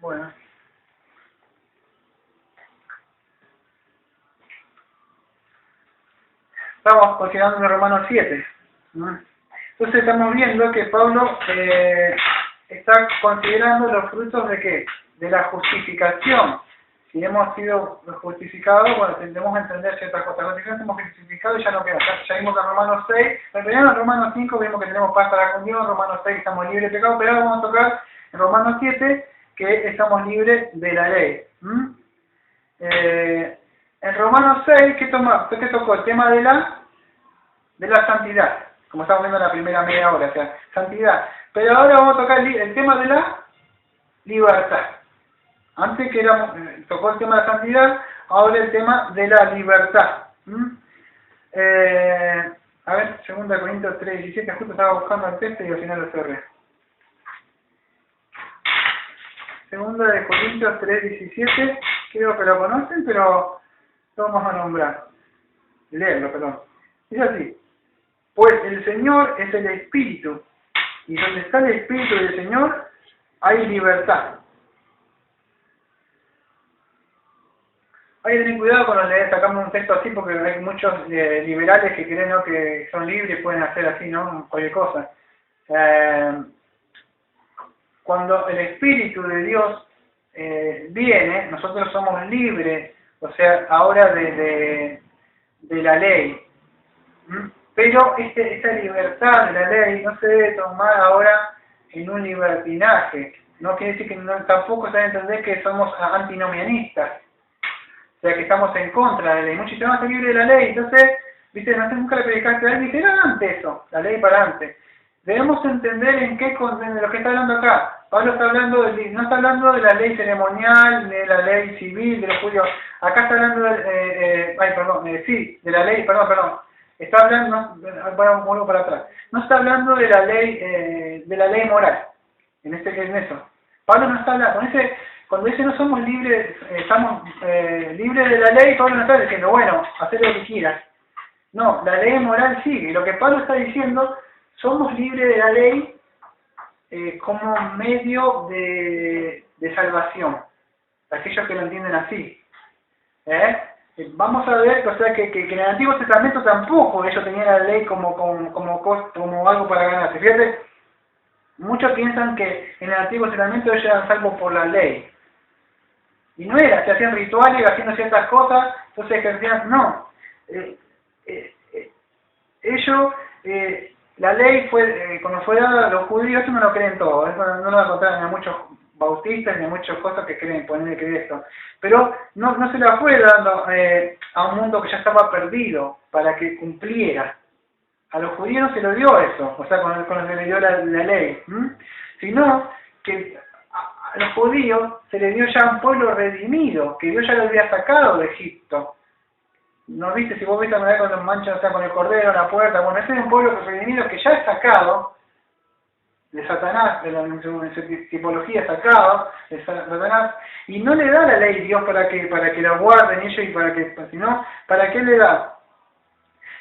Bueno. Estamos considerando en Romanos 7. ¿No? Entonces estamos viendo que Pablo está considerando los frutos de ¿qué? De la justificación. Si hemos sido justificados, bueno, tendremos que entender ciertas cosas. Cuando hemos justificado ya no queda. Ya vimos en Romanos 6, en Romanos 5 vimos que tenemos paz para con Dios, en Romanos 6 estamos libres de pecado, pero ahora vamos a tocar en Romanos 7 que estamos libres de la ley. En Romanos 6, ¿qué tocó? El tema de la santidad, como estamos viendo en la primera media hora, o sea, santidad. Pero ahora vamos a tocar el tema de la libertad. Antes que tocó el tema de la santidad, ahora el tema de la libertad. A ver, 2 Corintios 3:17, justo estaba buscando el texto y al final lo cerré. 2 Corintios 3:17, creo que lo conocen, pero lo vamos a nombrar. Leerlo, perdón. Dice así: pues el Señor es el Espíritu, y donde está el Espíritu del Señor, hay libertad. Hay que tener cuidado con sacamos un texto así, porque hay muchos liberales que creen, ¿no?, que son libres y pueden hacer así, ¿no?, cualquier cosa. Cuando el Espíritu de Dios viene, nosotros somos libres, o sea, ahora de la ley. Pero esta libertad de la ley no se debe tomar ahora en un libertinaje. No quiere decir que tampoco se debe entender que somos antinomianistas. O sea, que estamos en contra de la ley. Muchos dicen, no, está libre de la ley. Entonces, viste, no sé, nunca le predicaste a él. Dice, no, antes eso, la ley para antes. Debemos entender en lo que está hablando acá. Pablo está hablando no está hablando de la ley ceremonial, de la ley civil, de los judíos. Acá está hablando de la ley, perdón. Está hablando, vuelvo para atrás. No está hablando de la ley moral. En eso. Pablo no está hablando, cuando dice no somos libres, estamos libres de la ley, Pablo no está diciendo, bueno, haz lo que quieras. No, la ley moral sigue. Y lo que Pablo está diciendo, somos libres de la ley como medio de salvación. Aquellos que lo entienden así. Vamos a ver, o sea, que en el Antiguo Testamento tampoco ellos tenían la ley como algo para ganarse. Fíjate, muchos piensan que en el Antiguo Testamento ellos eran salvos por la ley. Y no era, se hacían rituales haciendo ciertas cosas, entonces que decían, no. La ley cuando fue dada a los judíos, eso no lo creen todos, eso no lo encontraron a muchos bautistas ni a muchas cosas que creen, ponerle que esto. Pero no se la fue dando a un mundo que ya estaba perdido para que cumpliera. A los judíos no se lo dio eso, o sea, con lo que le dio la ley, sino que a los judíos se les dio ya un pueblo redimido, que Dios ya lo había sacado de Egipto. ¿No viste? Si vos viste una vez cuando manchan, o sea, con el cordero en la puerta, bueno, ese es un pueblo redimido que ya es sacado de Satanás, en su tipología sacado de Satanás, y no le da la ley Dios para que la guarden ellos, y sino para que le da,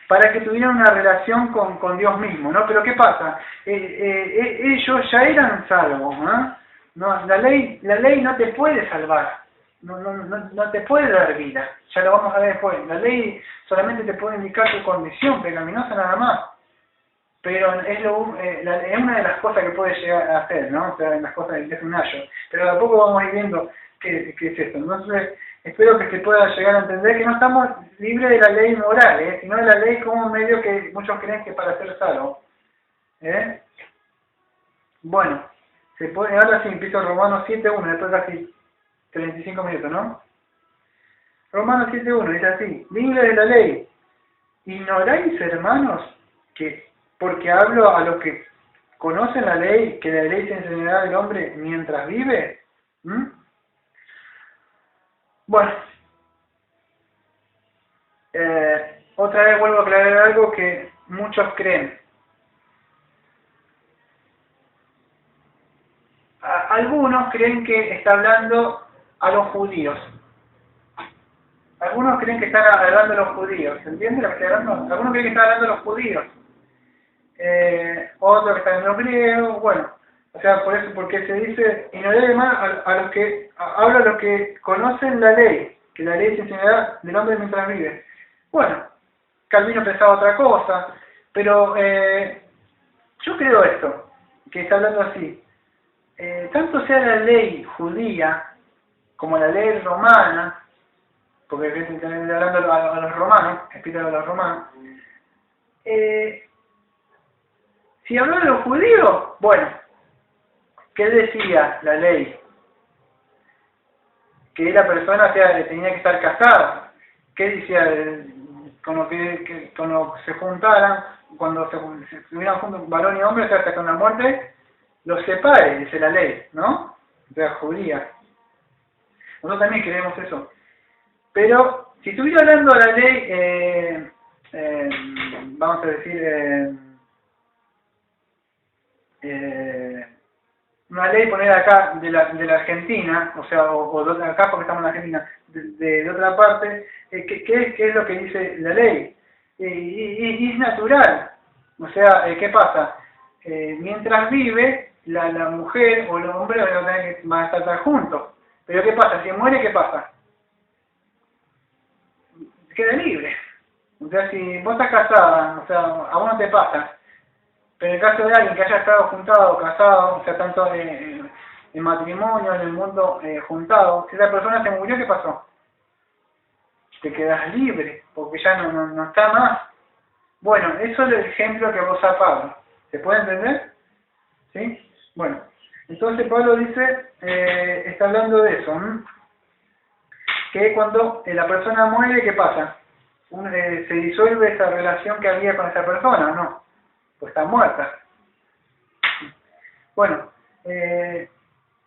para que tuvieran una relación con Dios mismo, ¿no? Pero ¿qué pasa? Ellos ya eran salvos, ¿no? No, la ley no te puede salvar, no te puede dar vida, ya lo vamos a ver después. La ley solamente te puede indicar tu condición pecaminosa nada más, pero es una de las cosas que puede llegar a hacer, ¿no? O sea, en las cosas que es un ayo, pero de a poco vamos a ir viendo qué es esto. Entonces, espero que se pueda llegar a entender que no estamos libres de la ley moral, sino de la ley como un medio que muchos creen que para ser salvo. Bueno, ahora sí empiezo Romanos 7.1, después casi 35 minutos, ¿no? Romanos 7.1 dice así: libre de la ley, ¿ignoráis, hermanos, que porque hablo a los que conocen la ley, que la ley se enseñará al hombre mientras vive? Bueno, otra vez vuelvo a aclarar algo que muchos creen. Algunos creen que está hablando a los judíos. Algunos creen que están hablando a los judíos. ¿Se entiende lo que estoy hablando? Algunos creen que está hablando a los judíos. Otros que están en los griegos. Bueno, O sea, por eso, porque se dice, ignoré además a los que, habla a los que conocen la ley, que la ley se enseñará del hombre mientras vive. Bueno, Calvino pensaba otra cosa, pero yo creo esto, que está hablando así. Tanto sea la ley judía como la ley romana, porque está hablando a los romanos, explica a los romanos, si hablaba de los judíos, bueno, ¿qué decía la ley? Que la persona tenía que estar casada. ¿Qué decía? Con lo que se juntaran, cuando se estuvieran juntos varón y hombre, o sea, hasta con la muerte, los separe, dice la ley, ¿no? De la judía. Nosotros también queremos eso. Pero, si estuviera hablando de la ley, vamos a decir, una ley poner acá de la Argentina, o sea, o de acá porque estamos en la Argentina, de otra parte, ¿qué es lo que dice la ley? Y es natural. O sea, ¿qué pasa? Mientras vive, la mujer o el hombre van a estar juntos. Pero ¿qué pasa? Si muere, ¿qué pasa? Queda libre. O sea, si vos estás casada, o sea, a vos no te pasa. Pero en el caso de alguien que haya estado juntado, casado, o sea, tanto en matrimonio, en el mundo juntado, si esa persona se murió, ¿qué pasó? Te quedas libre, porque ya no está más. Bueno, eso es el ejemplo que vos da Pablo. ¿Se puede entender? ¿Sí? Bueno, entonces Pablo dice, está hablando de eso, que cuando la persona muere, ¿qué pasa? Se disuelve esa relación que había con esa persona, ¿o no? Pues está muerta. Bueno,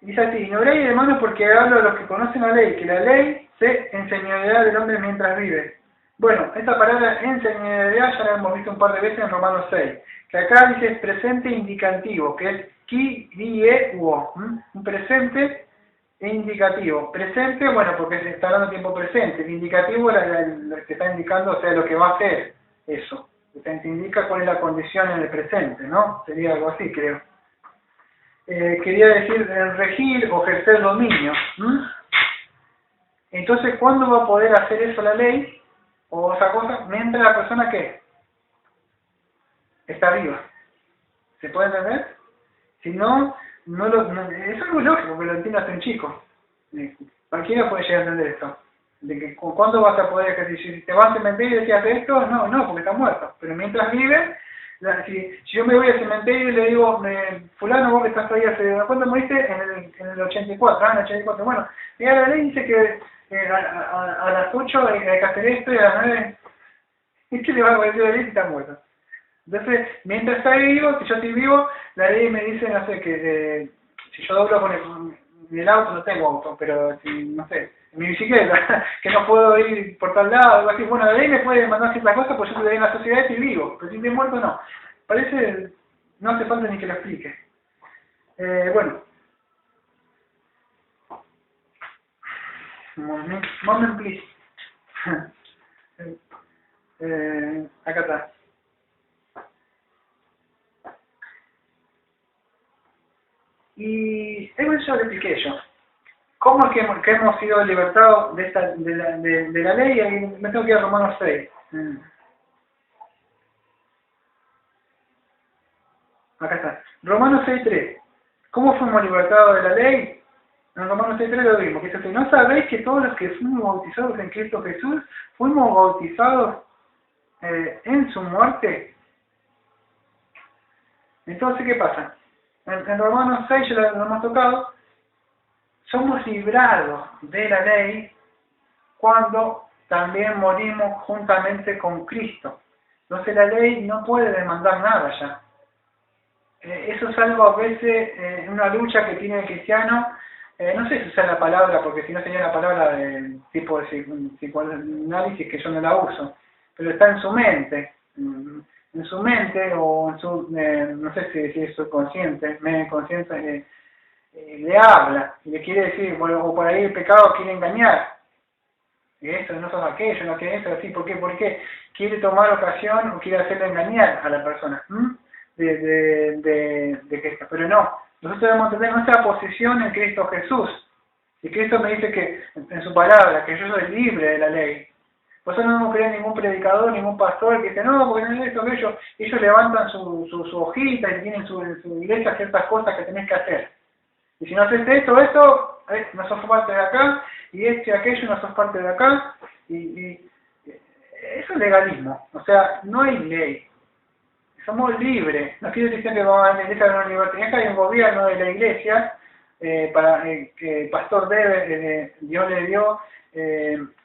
dice así, ignoréis, hermanos, porque hablo a los que conocen la ley, que la ley se enseñoreará del hombre mientras vive. Bueno, esta palabra enseñorear ya la hemos visto un par de veces en Romanos 6, que acá dice presente indicativo, que es ki, die, uo, un presente indicativo. Presente, bueno, porque se está hablando de tiempo presente. El indicativo lo que está indicando, o sea, lo que va a hacer eso. Te indica cuál es la condición en el presente, ¿no? Sería algo así, creo. Quería decir regir o ejercer dominio. Entonces, ¿cuándo va a poder hacer eso la ley? O otra cosa, mientras la persona que está viva. ¿Se puede entender? Si no, es algo lógico que lo entienda hasta un chico. Cualquiera puede llegar a entender esto. De que ¿cuándo vas a poder ejercer? Si te vas al cementerio y decías esto, no, porque está muerto. Pero mientras vive, si yo me voy al cementerio y le digo, fulano, vos que estás ahí ¿cuándo moriste? En el 84, en el 84. Bueno, mira, la ley dice que a las 8 hay que hacer esto y a las 9, ¿y qué le va a decir a la ley si está muerto? Entonces, mientras está vivo, si yo estoy vivo, la ley me dice, no sé, que si yo doblo con el auto, no tengo auto, pero si, no sé, en mi bicicleta, que no puedo ir por tal lado, algo así, bueno, la ley me puede mandar ciertas cosas, pues yo estoy en la sociedad y estoy vivo, pero si estoy muerto, no. Parece, no hace falta ni que lo explique. Bueno. Moment, please. Acá está. Y eso ya lo expliqué yo. ¿Cómo es que hemos sido libertados de la ley? Y me tengo que ir a Romanos 6. Acá está. Romanos 6.3. ¿Cómo fuimos libertados de la ley? En Romanos 6.3 lo vimos. Que dice así, ¿no sabéis que todos los que fuimos bautizados en Cristo Jesús, fuimos bautizados en su muerte? Entonces, ¿qué pasa? En Romanos 6, ya lo hemos tocado, somos librados de la ley cuando también morimos juntamente con Cristo. Entonces la ley no puede demandar nada ya. Eso es algo a veces, una lucha que tiene el cristiano, no sé si usar la palabra, porque si no sería la palabra de tipo de psicoanálisis que yo no la uso, pero está en su mente. En su mente o en su, no sé si es subconsciente, medio consciente, le habla y le quiere decir, bueno, o por ahí el pecado quiere engañar. Y eso, no sos aquello, no que eso, así, ¿por qué? Porque quiere tomar ocasión o quiere hacerle engañar a la persona. De que pero no, Nosotros debemos entender nuestra posición en Cristo Jesús. Y Cristo me dice que, en su palabra, que yo soy libre de la ley. Por eso no debemos creer en ningún predicador, ningún pastor que dice, no, porque no es esto, aquello. Ellos levantan su hojita y tienen en su iglesia ciertas cosas que tenés que hacer. Y si no haces esto, no sos parte de acá, y aquello, no sos parte de acá. Y eso es legalismo. O sea, no hay ley. Somos libres. No quiere decir que vamos a la iglesia de una libertad. Hay un gobierno de la iglesia que el pastor Dios le dio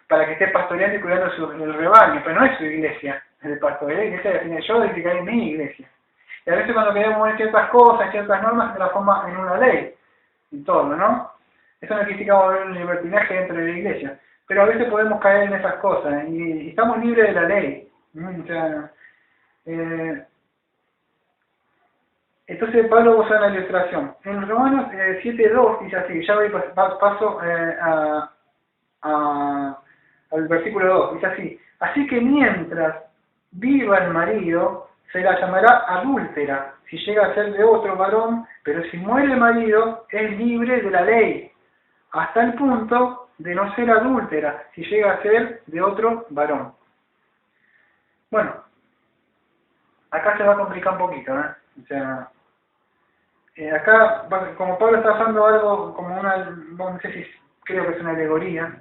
para que esté pastoreando y cuidando el rebaño, pero no es su iglesia, es el pastor, es la iglesia que tiene yo y que hay en mi iglesia. Y a veces cuando queremos ver ciertas cosas, ciertas normas, se las forma en una ley, en todo, ¿no? Eso no quiere decir que vamos a ver un libertinaje dentro de la iglesia, pero a veces podemos caer en esas cosas, y estamos libres de la ley. O sea, entonces Pablo usa una ilustración. En Romanos 7.2 dice así, ya voy paso al versículo 2, dice así, así que mientras viva el marido, se la llamará adúltera, si llega a ser de otro varón, pero si muere el marido, es libre de la ley, hasta el punto de no ser adúltera, si llega a ser de otro varón. Bueno, acá se va a complicar un poquito, ¿eh? O sea, acá, como Pablo está usando algo como no sé si creo que es una alegoría,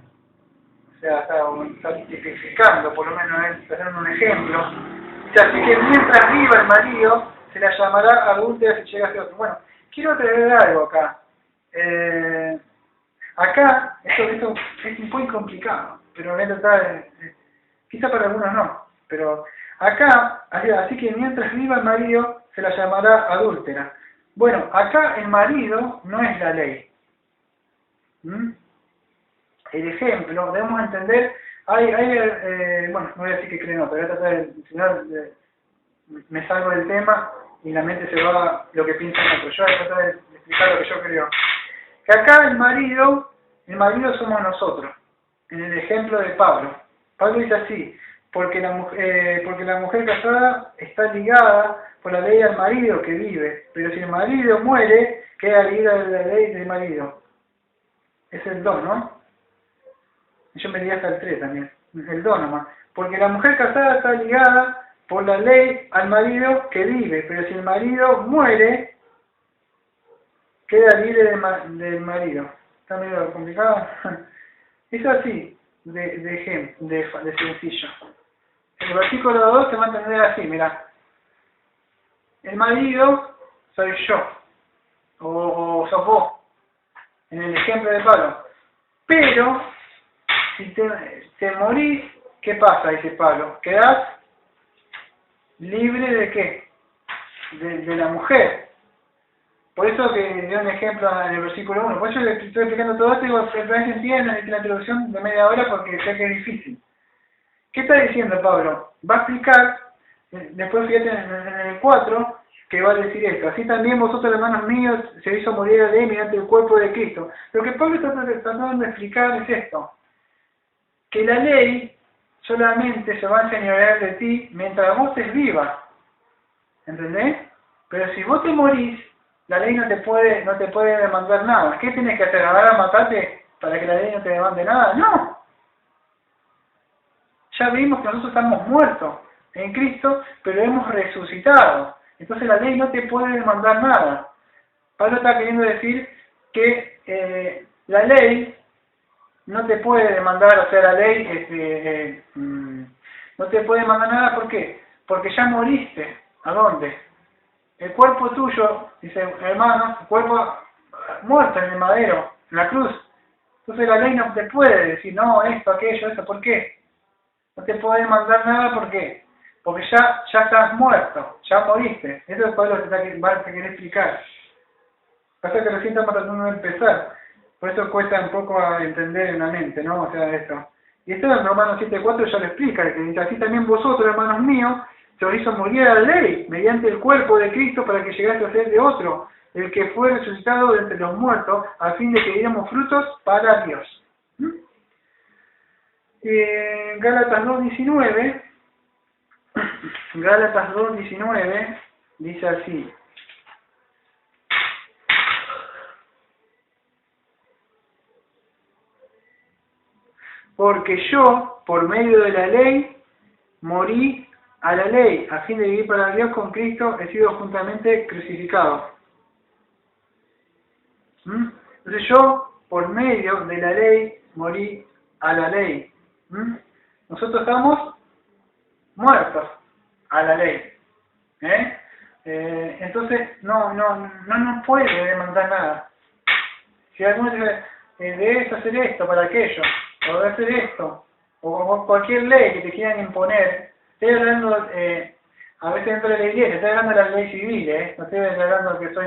o sea, está tipificando, por lo menos está dando un ejemplo. O sea, así que mientras viva el marido, se la llamará adúltera si llega a ser otro. Bueno, quiero traer algo acá. Acá, esto es un poco complicado, pero voy a tratar, quizá para algunos no, pero acá, así que mientras viva el marido, se la llamará adúltera. Bueno, acá el marido no es la ley. El ejemplo, debemos entender, bueno, no voy a decir que creen, no, pero voy a tratar de, si no, me salgo del tema y la mente se va a lo que piensa en otro. Yo voy a tratar de explicar lo que yo creo. Que acá el marido somos nosotros, en el ejemplo de Pablo. Pablo dice así, porque la mujer casada está ligada por la ley al marido que vive, pero si el marido muere, queda ligada de la ley del marido. Es el don, ¿no? Yo me diría hasta el 3 también, el don nomás. Porque la mujer casada está ligada por la ley al marido que vive, pero si el marido muere, queda libre del marido. ¿Está medio complicado? Es así, de sencillo. El versículo 2 se va a entender así, mira. El marido soy yo, o sos vos, en el ejemplo de Pablo. Pero, si te morís, ¿qué pasa? Dice Pablo. Quedás libre de qué? De la mujer. Por eso que dio un ejemplo en el versículo 1. Por eso le estoy explicando todo esto y digo, pero se entiende en la introducción de media hora porque sé que es difícil. ¿Qué está diciendo Pablo? Va a explicar, después fíjate en el 4, que va a decir esto. Así también vosotros, hermanos míos, se hizo morir la ley mediante el cuerpo de Cristo. Lo que Pablo está tratando de explicar es esto. Que la ley solamente se va a enseñorear de ti mientras vos estés viva. ¿Entendés? Pero si vos te morís, la ley no te puede demandar nada. ¿Qué tienes que hacer? ¿Ahora matarte para que la ley no te demande nada? ¡No! Ya vimos que nosotros estamos muertos en Cristo, pero hemos resucitado. Entonces la ley no te puede demandar nada. Pablo está queriendo decir que la ley no te puede demandar, o sea, la ley no te puede demandar nada. ¿Por qué? Porque ya moriste. ¿A dónde? El cuerpo tuyo, dice hermano, el cuerpo muerto en el madero, en la cruz. Entonces la ley no te puede decir, no, esto, aquello, eso. ¿Por qué? No te puede demandar nada, ¿por qué? Porque ya estás muerto, ya moriste. Eso es Pablo que va a querer explicar. Pasa que recién estamos tratando de empezar. Por eso cuesta un poco a entender en la mente, ¿no? O sea, esto. Y esto en Romanos 7.4 ya lo explica, que dice, así también vosotros, hermanos míos, se os hizo morir a la ley, mediante el cuerpo de Cristo, para que llegase a ser de otro, el que fue resucitado de entre los muertos, a fin de que diéramos frutos para Dios. Gálatas 2.19 dice así. porque yo, por medio de la ley, morí a la ley, a fin de vivir para Dios con Cristo, he sido juntamente crucificado. Entonces yo, por medio de la ley, morí a la ley. Nosotros estamos muertos a la ley. Entonces no nos puede demandar nada. Si alguno dice, debes hacer esto para aquello, o debes hacer esto, o cualquier ley que te quieran imponer, estoy hablando, a veces dentro de la iglesia, estoy hablando de la ley civil, no estoy hablando que soy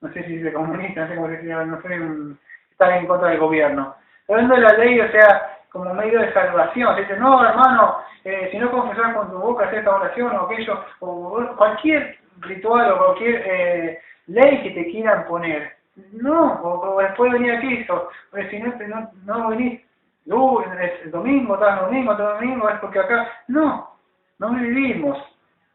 no sé si soy comunista, no sé cómo decir, no soy estar en contra del gobierno. Estoy hablando de la ley, o sea, como medio de salvación. Dice, no, hermano, si no confesás con tu boca, hacer esta oración o aquello, o cualquier ritual o cualquier ley que te quieran poner. No, o después venir a Cristo, porque si no venís, es el domingo, todo domingo, es porque acá, no vivimos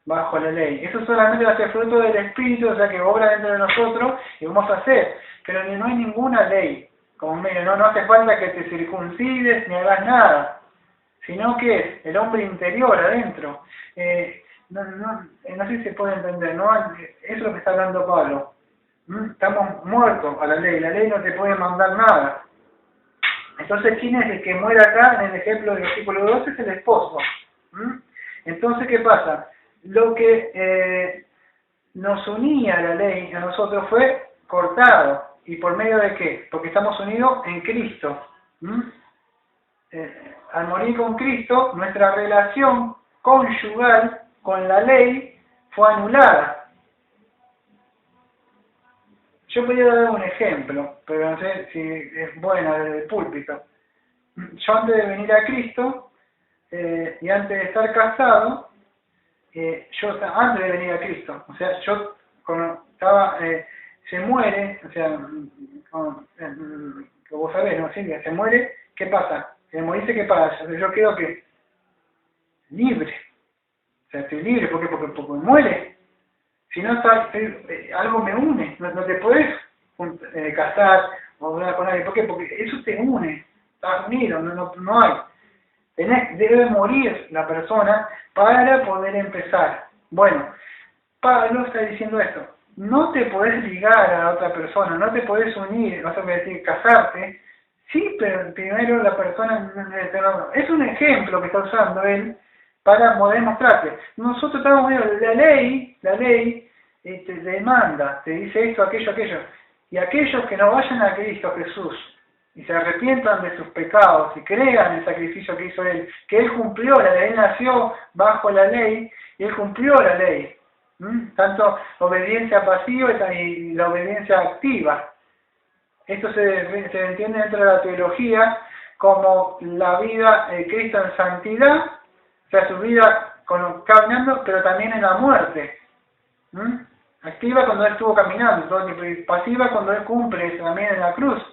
bajo la ley. Eso solamente va a ser fruto del Espíritu, o sea que obra dentro de nosotros y vamos a hacer, pero no hay ninguna ley como medio, no hace falta que te circuncides ni hagas nada, sino que es el hombre interior adentro. No sé si se puede entender, ¿no? Eso es lo que está hablando Pablo. Estamos muertos a la ley no te puede mandar nada. Entonces, ¿quién es el que muere acá? En el ejemplo del versículo 12 es el esposo. Entonces, ¿qué pasa? Lo que nos unía a la ley a nosotros fue cortado. ¿Y por medio de qué? Porque estamos unidos en Cristo. Al morir con Cristo, nuestra relación conyugal con la ley fue anulada. Yo podría dar un ejemplo, pero no sé si es buena desde el púlpito. Yo antes de venir a Cristo y antes de estar casado, antes de venir a Cristo, o sea, yo cuando estaba, se muere, o sea, que vos sabés, ¿no? Silvia, se muere, ¿qué pasa? El morirse, ¿qué pasa? Yo quedo que libre, o sea, estoy libre, ¿por qué? Porque muere. Si no, algo me une, no te puedes casar o hablar con alguien. ¿Por qué? Porque eso te une, estás unido, no hay. Debe morir la persona para poder empezar. Bueno, Pablo está diciendo esto. No te podés ligar a otra persona, no te podés unir, vas a decir casarte. Sí, pero primero la persona es un ejemplo que está usando él para poder mostrarte. Nosotros estamos viendo la ley te demanda, te dice esto, aquello. Y aquellos que no vayan a Cristo Jesús y se arrepientan de sus pecados y crean el sacrificio que hizo Él, que Él cumplió la ley, Él nació bajo la ley y Él cumplió la ley. Tanto obediencia pasiva y la obediencia activa. Esto se entiende dentro de la teología como la vida de Cristo en santidad, o sea, su vida caminando, pero también en la muerte. Activa cuando Él estuvo caminando, pasiva cuando Él cumple también en la cruz.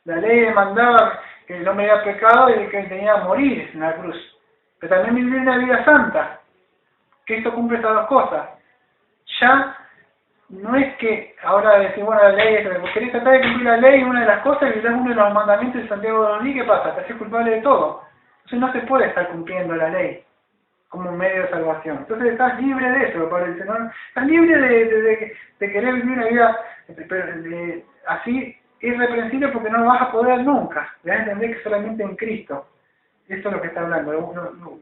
La ley demandaba que el hombre era pecado y que tenía que morir en la cruz. Pero también vivir una vida santa. Cristo cumple estas dos cosas. Ya no es que ahora decir, bueno, la ley es, querés tratar de cumplir la ley, una de las cosas, y uno de los mandamientos de Santiago de Olí, ¿qué pasa? Te haces culpable de todo. Entonces no se puede estar cumpliendo la ley como un medio de salvación. Entonces estás libre de eso, me parece, ¿no? Estás libre de querer vivir una vida así irreprensible porque no lo vas a poder nunca. Debes entender que solamente en Cristo. Eso es lo que está hablando.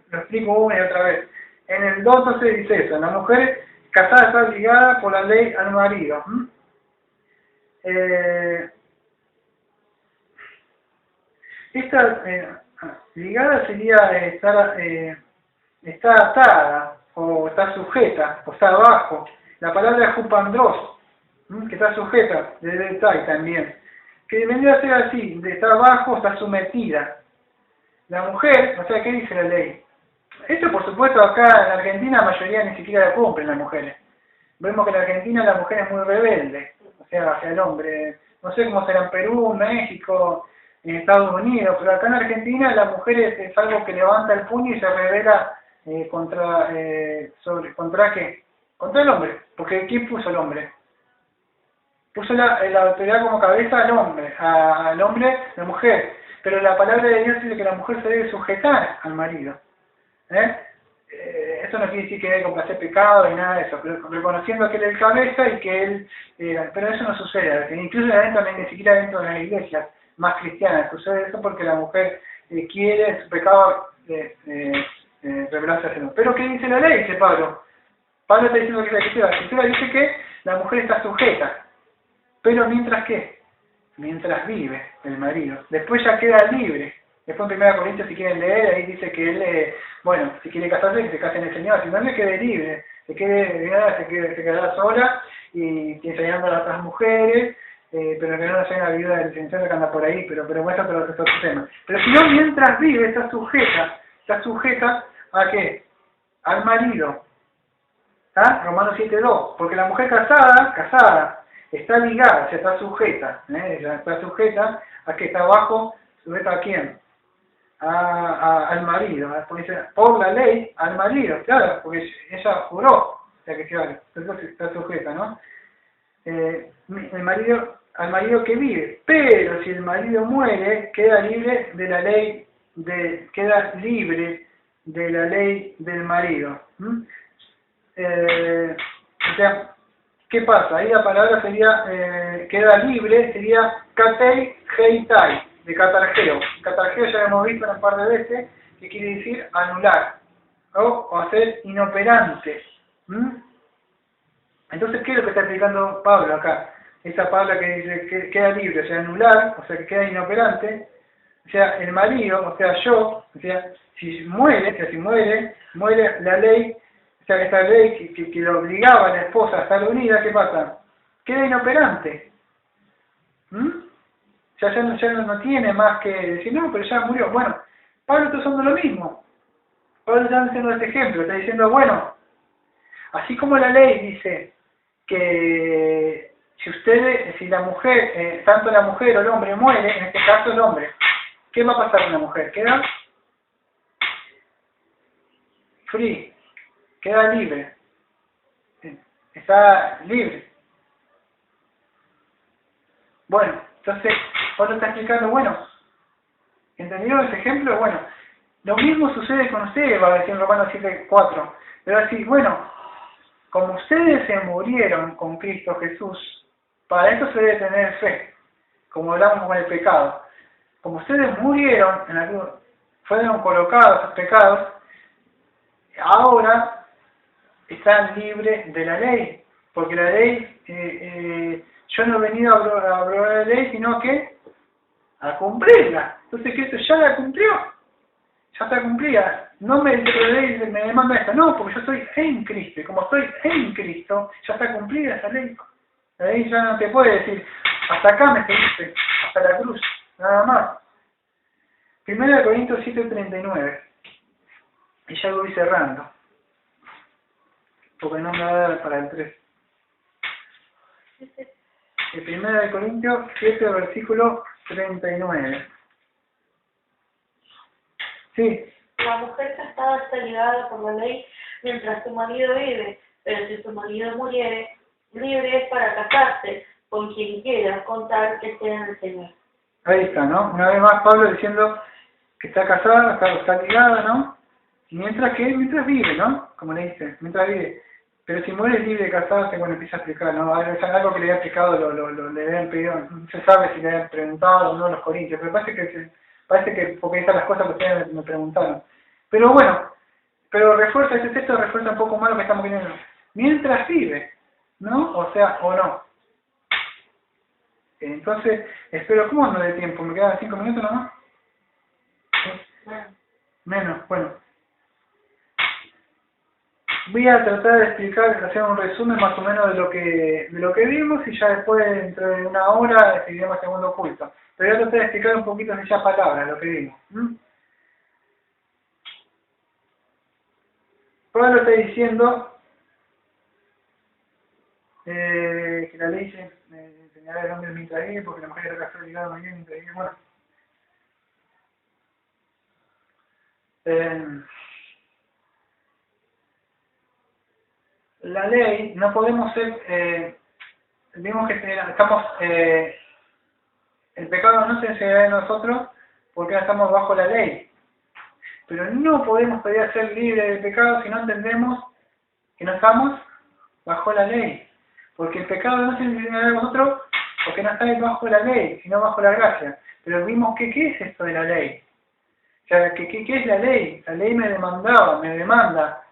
Lo explico una y otra vez. En el 2 se dice eso. La mujer casada está obligada por la ley al marido. Esta ligada sería está atada, o está sujeta, o está abajo. La palabra es jupandros, que está sujeta, de detalle también. Que vendría a ser así, de estar abajo, está sometida. La mujer, o sea, ¿qué dice la ley? Esto, por supuesto, acá en Argentina la mayoría ni siquiera la cumplen las mujeres. Vemos que en Argentina la mujer es muy rebelde, o sea, hacia el hombre. No sé cómo será en Perú, México, en Estados Unidos, pero acá en Argentina la mujer es algo que levanta el puño y se revela contra ¿qué? Contra el hombre. Porque ¿quién puso el hombre? Puso la autoridad como cabeza al hombre, la mujer. pero la palabra de Dios dice que la mujer se debe sujetar al marido. Esto no quiere decir que debe complacer pecado ni nada de eso, pero reconociendo que él es el cabeza y que él, pero eso no sucede, incluso ni siquiera dentro de las iglesias más cristianas sucede eso porque la mujer quiere su pecado revelarse al Señor. Pero ¿qué dice la ley? Dice Pablo. Pablo está diciendo que la Escritura dice que la mujer está sujeta, pero ¿mientras qué? Mientras vive el marido. Después ya queda libre. Después en 1 Corintios, si quieren leer, ahí dice que él, bueno, si quiere casarse, que se case en el Señor, si no le quede libre, se quedará sola y enseñando a las otras mujeres, pero que no sea una viuda del Señor que anda por ahí, pero bueno, eso es otro tema. Pero si no, mientras vive, está sujeta ¿a qué? Al marido. ¿Está? Romanos 7:2, porque la mujer casada, está ligada, o sea, está sujeta, está sujeta a que está abajo, sujeta a quién, al marido, por la ley al marido, claro, porque ella juró, o sea que claro, entonces está sujeta, ¿no? Al marido que vive, pero si el marido muere, queda libre de la ley del marido. O sea, ¿qué pasa? Ahí la palabra sería, queda libre, sería katei heitai, de catargeo. Catargeo ya lo hemos visto un par de veces, que quiere decir anular, o hacer inoperante. Entonces, ¿qué es lo que está explicando Pablo acá? Esa palabra que dice que queda libre, o sea, anular, o sea, que queda inoperante, o sea, el marido, o sea, yo, o sea, si muere la ley, o sea, esta ley que lo obligaba a la esposa a estar unida, ¿qué pasa? Queda inoperante. Ya no tiene más que decir, no, pero ya murió. Bueno, Pablo está usando lo mismo. Pablo está haciendo este ejemplo, está diciendo, bueno, así como la ley dice que si la mujer, tanto la mujer o el hombre muere, en este caso el hombre, ¿qué va a pasar con la mujer? Queda free, queda libre, está libre. Bueno, entonces Pablo está explicando, bueno, ¿entendieron ese ejemplo? Bueno, lo mismo sucede con ustedes, va a decir en Romanos 7:4, pero así, bueno, como ustedes se murieron con Cristo Jesús, para esto se debe tener fe, como hablamos con el pecado. Como ustedes murieron, fueron colocados a pecados, ahora están libres de la ley, porque la ley, yo no he venido a abrogar la ley, sino que a cumplirla. Entonces Cristo ya la cumplió, ya está cumplida. No me dice la ley, me demanda esta, no, porque yo estoy en Cristo, y como estoy en Cristo, ya está cumplida esa ley. La ley ya no te puede decir, hasta acá me seguiste, hasta la cruz, nada más. 1 Corintios 7:39, y ya voy cerrando, porque no me va a dar para el 3. El 1 Corintios 7, versículo 39. Sí. La mujer casada está ligada por la ley mientras su marido vive, pero si su marido muriere, libre es para casarse con quien quiera, con tal que sea en el Señor. Ahí está, ¿no? Una vez más Pablo diciendo que está casada, está ligada, ¿no? Mientras vive, ¿no? Como le dice, mientras vive. Pero si muere libre de casarse, bueno, empieza a explicar, ¿no? Es algo que le había explicado, le habían pedido, no se sabe si le habían preguntado o no a los corintios, pero parece que porque están las cosas que ustedes me preguntaron. Pero bueno, este texto refuerza un poco más lo que estamos viendo. Mientras vive, ¿no? O sea, o no. Entonces, espero, ¿cómo ando de tiempo? ¿Me quedan 5 minutos nomás? Menos, bueno. Voy a tratar de explicar, hacer un resumen más o menos de lo que vimos y ya después, dentro de una hora, seguiremos el segundo culto. Pero voy a tratar de explicar un poquito en esas palabras lo que vimos. Pablo está diciendo que la ley señala el hombre mientras vive, porque la mujer era casada ligada mañana mientras vive. Bueno. La ley, no podemos ser, vimos que estamos, el pecado no se enseñará en nosotros porque no estamos bajo la ley. Pero no podemos todavía ser libres del pecado si no entendemos que no estamos bajo la ley. Porque el pecado no significa de vosotros porque no estáis bajo la ley, sino bajo la gracia. Pero vimos que ¿qué es esto de la ley? O sea, ¿qué es la ley? La ley me demanda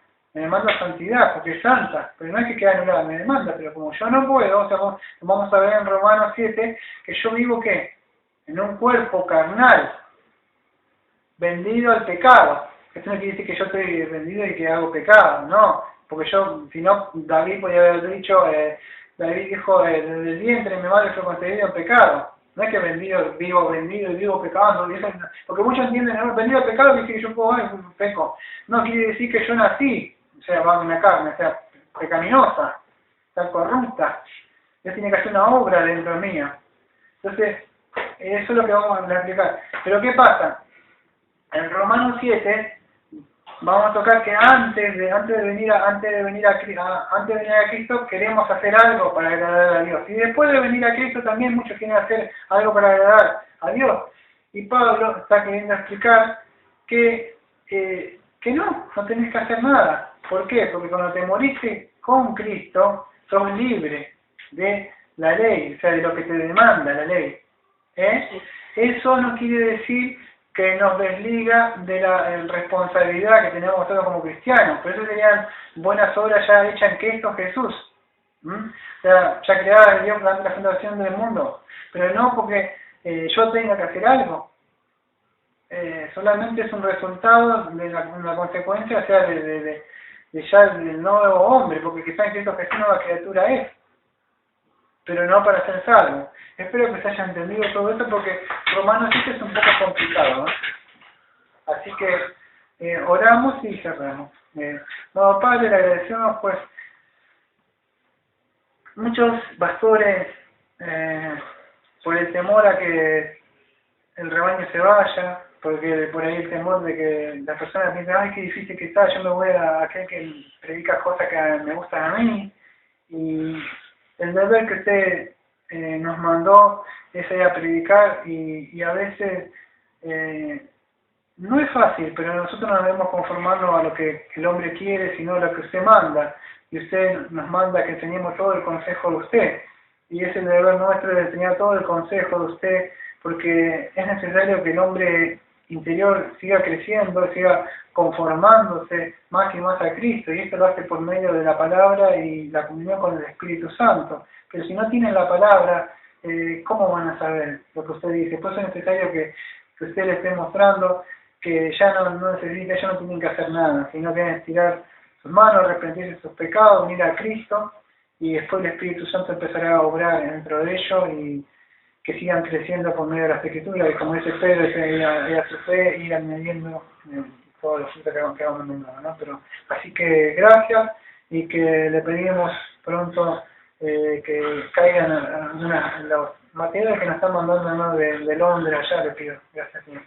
santidad, porque es santa, pero no es que quede anulada, me demanda, pero como yo no puedo, o sea, vamos a ver en Romanos 7, que yo vivo ¿qué? En un cuerpo carnal, vendido al pecado. Esto no quiere decir que yo estoy vendido y que hago pecado, no, porque yo, si no, David podría haber dicho, David dijo, desde el vientre mi madre fue concebido en pecado. No es que vivo vendido y vivo pecando, porque muchos entienden, no, vendido al pecado quiere decir que yo puedo peco. No quiere decir que yo nací, o sea, va en la carne, o sea, pecaminosa, está corrupta. Dios tiene que hacer una obra dentro mía. Entonces, eso es lo que vamos a explicar. Pero ¿qué pasa? En Romanos 7 vamos a tocar que antes de venir a Cristo queremos hacer algo para agradar a Dios. Y después de venir a Cristo también muchos quieren hacer algo para agradar a Dios. Y Pablo está queriendo explicar que no tenés que hacer nada. ¿Por qué? Porque cuando te moriste con Cristo, sos libre de la ley, o sea, de lo que te demanda la ley. Eso no quiere decir que nos desliga de la responsabilidad que tenemos nosotros como cristianos. Por eso serían buenas obras ya hechas en Cristo Jesús. O sea, ya creada Dios la fundación del mundo. Pero no porque yo tenga que hacer algo. Solamente es un resultado de una consecuencia, o sea, de ya del nuevo hombre, porque quizá en Cristo Jesús nueva criatura es, pero no para ser salvo. Espero que se haya entendido todo esto porque Romanos 7 es un poco complicado, ¿no? Así que oramos y cerramos. No, Padre, le agradecemos pues muchos pastores por el temor a que el rebaño se vaya, porque por ahí el temor de que las personas piensan, ay, qué difícil que está, yo me voy a aquel que predica cosas que me gustan a mí, y el deber que usted nos mandó es ir a predicar, y a veces no es fácil, pero nosotros no debemos conformarnos a lo que el hombre quiere, sino a lo que usted manda, y usted nos manda que enseñemos todo el consejo de usted, y es el deber nuestro de enseñar todo el consejo de usted, porque es necesario que el hombre interior siga creciendo, siga conformándose más y más a Cristo, y esto lo hace por medio de la palabra y la comunión con el Espíritu Santo. Pero si no tienen la palabra, ¿cómo van a saber lo que usted dice? Por eso es necesario que usted le esté mostrando que ya no necesita, ya no tienen que hacer nada, sino que deben estirar sus manos, arrepentirse de sus pecados, venir a Cristo, y después el Espíritu Santo empezará a obrar dentro de ellos y que sigan creciendo por medio de las Escrituras, y como dice Pedro, y a su fe ir añadiendo todos los frutos que vamos nombrando, ¿no? Pero, así que gracias, y que le pedimos pronto que caigan los materiales que nos están mandando, ¿no? de Londres allá, le pido. Gracias, Señor.